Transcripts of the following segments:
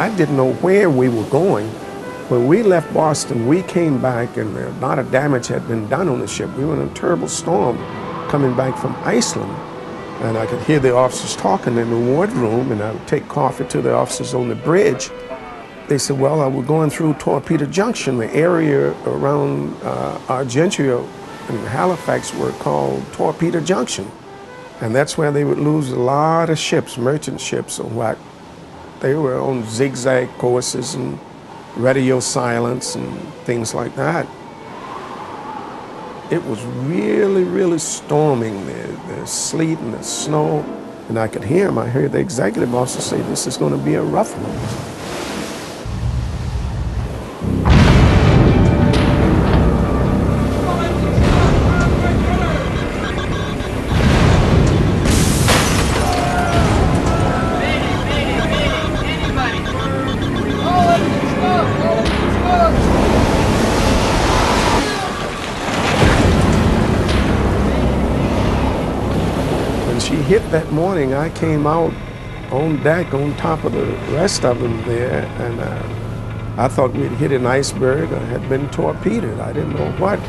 I didn't know where we were going. When we left Boston, we came back and a lot of damage had been done on the ship. We were in a terrible storm coming back from Iceland. And I could hear the officers talking in the wardroom, and I would take coffee to the officers on the bridge. They said, well, we're going through Torpedo Junction. The area around Argentia and Halifax were called Torpedo Junction. And that's where they would lose a lot of ships, merchant ships or what. They were on zigzag courses and radio silence and things like that. It was really, really storming. The sleet and the snow. And I could hear him. I heard the executive officer say, this is going to be a rough one. She hit that morning, I came out on deck on top of the rest of them there, and I thought we'd hit an iceberg or had been torpedoed. I didn't know what.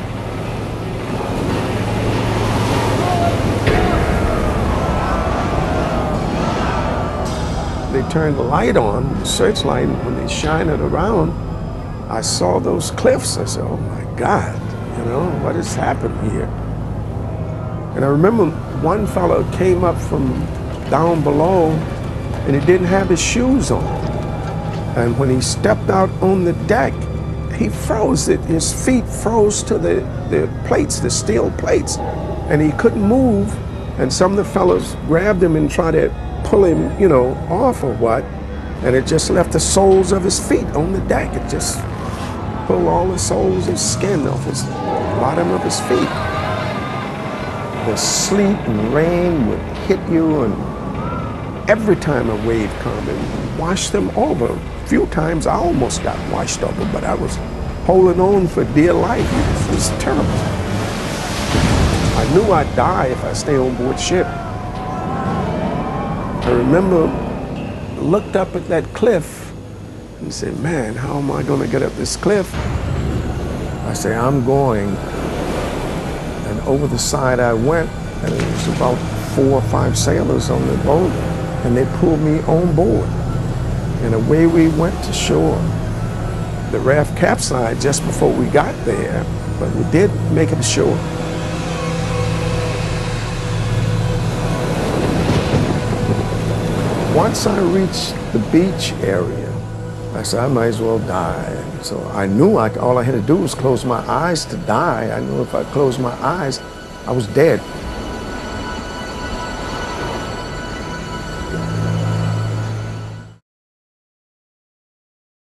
They turned the light on, the searchlight, and when they shine it around, I saw those cliffs. I said, oh my God, you know, what has happened here? And I remember one fellow came up from down below and he didn't have his shoes on. And when he stepped out on the deck, he froze. His feet froze to the plates, the steel plates, and he couldn't move. And some of the fellows grabbed him and tried to pull him, you know, off or what. And it just left the soles of his feet on the deck. It just pulled all the soles of skin off his bottom of his feet. The sleet and rain would hit you, and every time a wave come, it washed them over. A few times I almost got washed over, but I was holding on for dear life. It was terrible. I knew I'd die if I stayed on board ship. I remember looked up at that cliff and said, man, how am I going to get up this cliff? I said, I'm going. And over the side I went, and there was about 4 or 5 sailors on the boat, and they pulled me on board. And away we went to shore. The raft capsized just before we got there, but we did make it to shore. Once I reached the beach area, I said, I might as well die. So I knew all I had to do was close my eyes to die. I knew if I closed my eyes, I was dead.